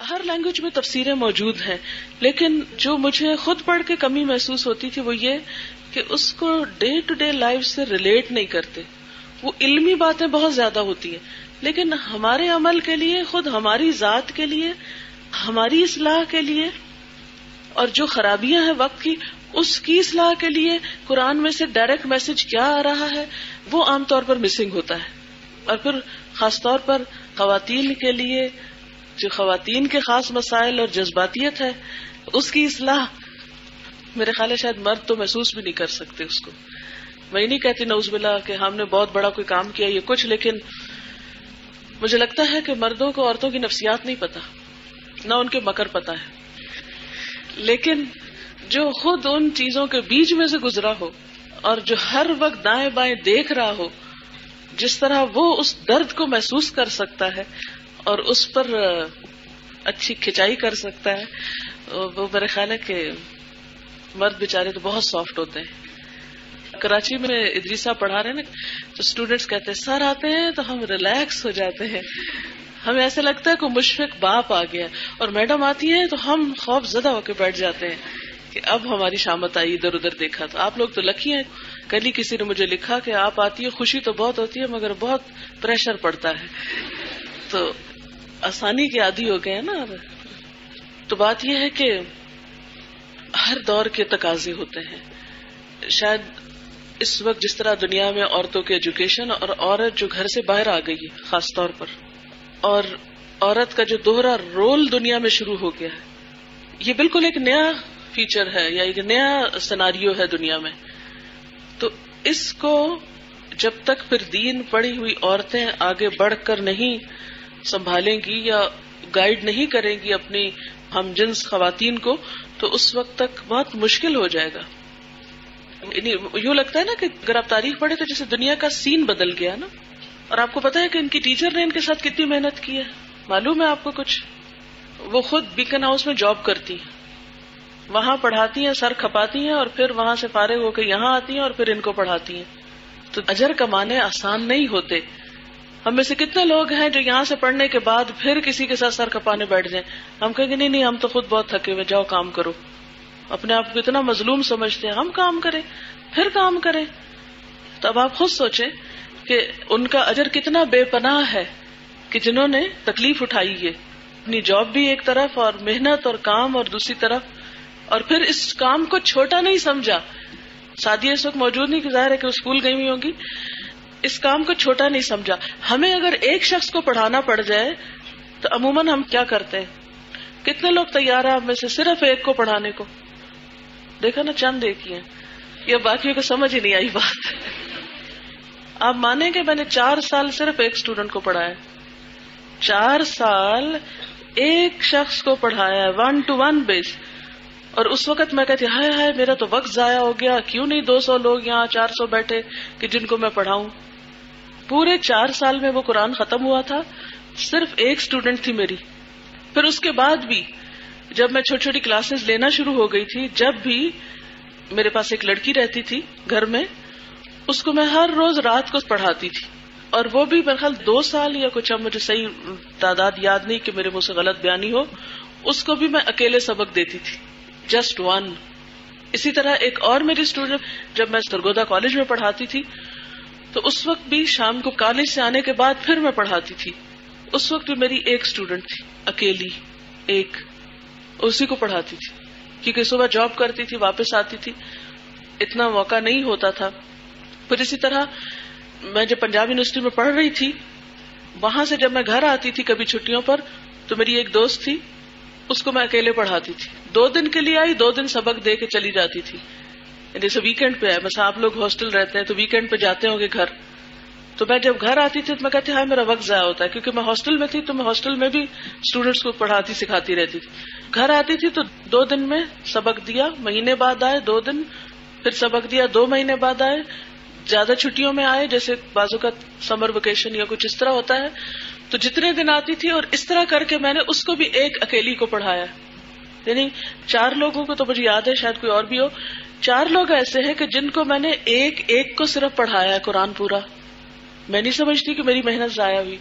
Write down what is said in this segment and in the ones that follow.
ہر language میں تفسیریں موجود ہیں، لیکن جو مجھے خود پڑھ کے کمی محسوس ہوتی تھی وہ یہ کہ اس کو ڈے ٹو ڈے لائف سے ریلیٹ نہیں کرتے. وہ علمی باتیں بہت زیادہ ہوتی ہیں، لیکن ہمارے عمل کے لیے، خود ہماری ذات کے لیے، ہماری اصلاح کے لیے، اور جو خرابیاں ہیں وقت کی اس کی اصلاح کے لیے قرآن میں سے ڈائریکٹ میسج کیا آ رہا ہے وہ عام طور پر مسنگ ہوتا ہے. اور پھر خاص طور پر خواتین کے لیے جو خواتین کے خاص مسائل اور جذباتیت ہے اس کی اصلاح میرے خیال ہے شاید مرد تو محسوس بھی نہیں کر سکتے اس کو. میں نہیں کہتی نعوذ باللہ کہ ہم نے بہت بڑا کوئی کام کیا یہ کچھ، لیکن مجھے لگتا ہے کہ مردوں کو عورتوں کی نفسیات نہیں پتا، نہ ان کے مکر پتا ہے. لیکن جو خود ان چیزوں کے بیچ میں سے گزرا ہو اور جو ہر وقت دائیں بائیں دیکھ رہا ہو، جس طرح وہ اس درد کو محسوس کر سکتا ہے اور اس پر اچھی کھچائی کر سکتا ہے، وہ میرے خیال ہے کہ مرد بیچارے تو بہت سافٹ ہوتے ہیں. کراچی میں ادریس صاحب پڑھا رہے ہیں نا، تو اسٹوڈینٹس کہتے ہیں سر آتے ہیں تو ہم ریلیکس ہو جاتے ہیں، ہمیں ایسا لگتا ہے کوئی مشفق باپ آ گیا، اور میڈم آتی ہیں تو ہم خوف زدہ ہو کے بیٹھ جاتے ہیں کہ اب ہماری شامت آئی. ادھر ادھر دیکھا تو آپ لوگ تو لکی ہیں. کل ہی کسی نے مجھے لکھا کہ آپ آتی ہے خوشی تو بہت ہوتی ہے مگر بہت پریشر پڑتا ہے، تو آسانی کے عادی ہو گئے ہیں نا. تو بات یہ ہے کہ ہر دور کے تقاضے ہوتے ہیں. شاید اس وقت جس طرح دنیا میں عورتوں کی ایجوکیشن اور عورت جو گھر سے باہر آ گئی ہے خاص طور پر، اور عورت کا جو دوہرا رول دنیا میں شروع ہو گیا ہے، یہ بالکل ایک نیا فیچر ہے یا ایک نیا سیناریو ہے دنیا میں. تو اس کو جب تک پھر دین پڑھی ہوئی عورتیں آگے بڑھ کر نہیں سنبھالیں گی یا گائیڈ نہیں کریں گی اپنی ہم جنس خواتین کو، تو اس وقت تک بہت مشکل ہو جائے گا. یوں لگتا ہے نا کہ اگر آپ تاریخ پڑھیں تو جیسے دنیا کا سین بدل گیا نا. اور آپ کو پتا ہے کہ ان کی ٹیچر نے ان کے ساتھ کتنی محنت کی ہے، معلوم ہے آپ کو کچھ؟ وہ خود بیکن ہاؤس میں جاب کرتی ہیں، وہاں پڑھاتی ہیں، سر کھپاتی ہیں، اور پھر وہاں سے فارغ ہو کے یہاں آتی ہیں اور پھر ان کو پڑھاتی ہیں. تو اجر کمانے آسان نہیں ہوتے. ہم میں سے کتنے لوگ ہیں جو یہاں سے پڑھنے کے بعد پھر کسی کے ساتھ سر کھپانے بیٹھ جائیں. ہم کہیں گے نہیں ہم تو خود بہت تھکے ہوئے، جاؤ کام کرو. اپنے آپ کو اتنا مظلوم سمجھتے ہیں، ہم کام کریں پھر کام کریں. تو اب آپ خود سوچیں کہ ان کا اجر کتنا بے پناہ ہے کہ جنہوں نے تکلیف اٹھائی ہے، اپنی جاب بھی ایک طرف اور محنت اور کام اور دوسری طرف، اور پھر اس کام کو چھوٹا نہیں سمجھا. سعدیہ اس وقت موجود نہیں کہ ظاہر ہے کہ وہ اسکول گئی ہوئی ہوں گی. اس کام کو چھوٹا نہیں سمجھا. ہمیں اگر ایک شخص کو پڑھانا پڑ جائے تو عموماً ہم کیا کرتے ہیں؟ کتنے لوگ تیار ہیں آپ میں سے صرف ایک کو پڑھانے کو؟ دیکھا نا، چند ایک ہی ہیں. یہ باقیوں کو سمجھ ہی نہیں آئی بات. آپ مانیں کہ میں نے 4 سال صرف ایک اسٹوڈنٹ کو پڑھایا، 4 سال ایک شخص کو پڑھایا ہے 1 to 1 بیس. اور اس وقت میں کہتی ہائے ہائے میرا تو وقت ضائع ہو گیا، کیوں نہیں 200 لوگ یہاں 400 بیٹھے کہ جن کو میں پڑھاؤں. پورے 4 سال میں وہ قرآن ختم ہوا تھا، صرف ایک اسٹوڈنٹ تھی میری. پھر اس کے بعد بھی جب میں چھوٹی چھوٹی کلاسز لینا شروع ہو گئی تھی، جب بھی میرے پاس ایک لڑکی رہتی تھی گھر میں، اس کو میں ہر روز رات کو پڑھاتی تھی. اور وہ بھی میرے خیال 2 سال یا کچھ، اب مجھے صحیح تعداد یاد نہیں کہ میرے منہ سے غلط بیانی ہو، اس کو بھی میں اکیلے سبق دیتی تھی، جسٹ 1. اسی طرح ایک اور میری اسٹوڈنٹ جب میں سرگودا کالج میں پڑھاتی تھی تو اس وقت بھی شام کو کالج سے آنے کے بعد پھر میں پڑھاتی تھی. اس وقت بھی میری ایک اسٹوڈنٹ تھی، اکیلی ایک، اسی کو پڑھاتی تھی کیونکہ صبح جاب کرتی تھی، واپس آتی تھی، اتنا موقع نہیں ہوتا تھا. پھر اسی طرح میں جب پنجاب یونیورسٹی میں پڑھ رہی تھی، وہاں سے جب میں گھر آتی تھی کبھی چھٹیوں پر، تو میری ایک دوست تھی، اس کو میں اکیلے پڑھاتی تھی. 2 دن کے لیے آئی، 2 دن سبق دے کے چلی جاتی تھی. جیسے ویکینڈ پہ ہے، بس آپ لوگ ہاسٹل رہتے ہیں تو ویکینڈ پہ جاتے ہوں گے گھر، تو میں جب گھر آتی تھی تو میں کہتی ہاں میرا وقت ضائع ہوتا ہے، کیونکہ میں ہاسٹل میں تھی تو میں ہاسٹل میں بھی اسٹوڈینٹس کو پڑھاتی سکھاتی رہتی تھی. گھر آتی تھی تو 2 دن میں سبق دیا، مہینے بعد آئے 2 دن، پھر سبق دیا 2 مہینے بعد آئے، زیادہ چھٹیوں میں آئے جیسے بازو کا سمر ویکیشن یا کچھ اس طرح ہوتا ہے، تو جتنے دن آتی تھی. اور اس طرح کر کے میں نے اس کو بھی ایک اکیلی کو پڑھایا. یعنی 4 لوگوں کو تو مجھے یاد ہے، شاید کوئی اور بھی ہو، 4 لوگ ایسے ہیں کہ جن کو میں نے ایک کو صرف پڑھایا ہے قرآن پورا. میں نہیں سمجھتی کہ میری محنت ضائع ہوئی.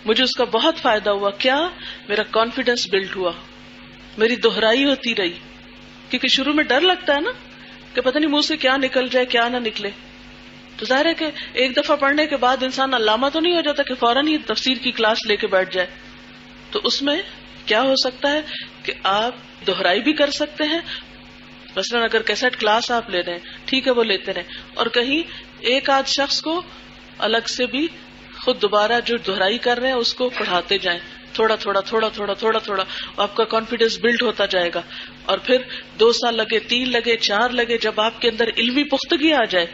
مجھے اس کا بہت فائدہ ہوا. کیا؟ میرا کانفیڈینس بلڈ ہوا, میری دہرائی ہوتی رہی. کیونکہ شروع میں ڈر لگتا ہے نا کہ پتہ نہیں منہ سے کیا نکل جائے کیا نہ نکلے. تو ظاہر ہے کہ ایک دفعہ پڑھنے کے بعد انسان علامہ تو نہیں ہو جاتا کہ فوراً ہی تفسیر کی کلاس لے کے بیٹھ جائے. تو اس میں کیا ہو سکتا ہے کہ آپ دہرائی بھی کر سکتے ہیں. مثلا اگر کیسٹ کلاس آپ لے رہے ہیں, ٹھیک ہے وہ لیتے رہیں, اور کہیں ایک آدھ شخص کو الگ سے بھی خود دوبارہ جو دہرائی کر رہے ہیں اس کو پڑھاتے جائیں, تھوڑا تھوڑا تھوڑا تھوڑا تھوڑا تھوڑا. آپ کا کانفیڈینس بلڈ ہوتا جائے گا, اور پھر 2 سال لگے, 3 لگے, 4 لگے, جب آپ کے اندر علمی پختگی آ جائے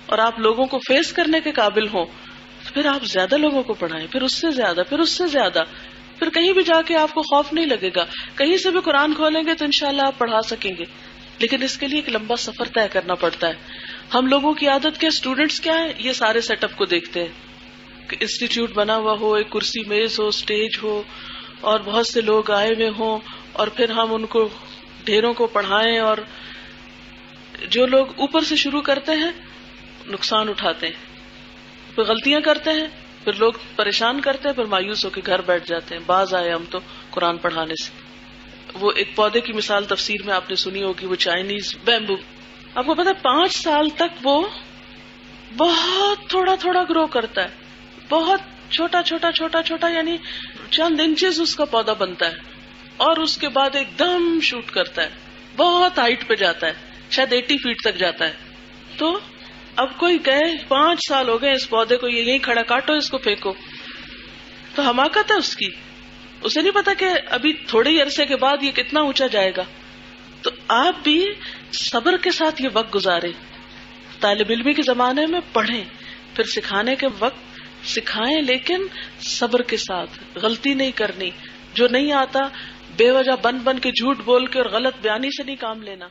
اور آپ لوگوں کو فیس کرنے کے قابل ہوں, تو پھر آپ زیادہ لوگوں کو پڑھائیں, پھر اس سے زیادہ, پھر اس سے زیادہ. پھر کہیں بھی جا کے آپ کو خوف نہیں لگے گا, کہیں سے بھی قرآن کھولیں گے تو انشاءاللہ آپ پڑھا سکیں گے. لیکن اس کے لیے ایک لمبا سفر طے کرنا پڑتا ہے. ہم لوگوں کی عادت کیا, اسٹوڈینٹس کیا ہے, یہ سارے سیٹ اپ کو دیکھتے ہیں کہ انسٹیٹیوٹ بنا ہوا ہو, ایک کرسی میز ہو, اسٹیج ہو, اور بہت سے لوگ آئے ہوئے ہوں, اور پھر ہم ان کو ڈھیروں کو پڑھائیں. اور جو لوگ اوپر سے شروع کرتے ہیں نقصان اٹھاتے ہیں, پھر غلطیاں کرتے ہیں, پھر لوگ پریشان کرتے ہیں, پھر مایوس ہو کے گھر بیٹھ جاتے ہیں. باز آئے ہم تو قرآن پڑھانے سے. وہ ایک پودے کی مثال تفسیر میں آپ نے سنی ہوگی, وہ چائنیز بیمبو. آپ کو پتا ہے 5 سال تک وہ بہت تھوڑا تھوڑا گرو کرتا ہے, بہت چھوٹا چھوٹا چھوٹا چھوٹا, یعنی چند انچز اس کا پودا بنتا ہے, اور اس کے بعد ایک دم شوٹ کرتا ہے, بہت ہائٹ پہ جاتا ہے, شاید 80 فیٹ تک جاتا ہے. تو اب کوئی کہے 5 سال ہو گئے اس پودے کو, یہ یہیں کھڑا, کاٹو اس کو, پھینکو, تو حماقت ہے اس کی. اسے نہیں پتا کہ ابھی تھوڑے ہی عرصے کے بعد یہ کتنا اونچا جائے گا. تو آپ بھی صبر کے ساتھ یہ وقت گزاریں. طالب علمی کے زمانے میں پڑھیں, پھر سکھانے کے وقت سکھائیں, لیکن صبر کے ساتھ. غلطی نہیں کرنی, جو نہیں آتا بے وجہ بن کے جھوٹ بول کے اور غلط بیانی سے نہیں کام لینا.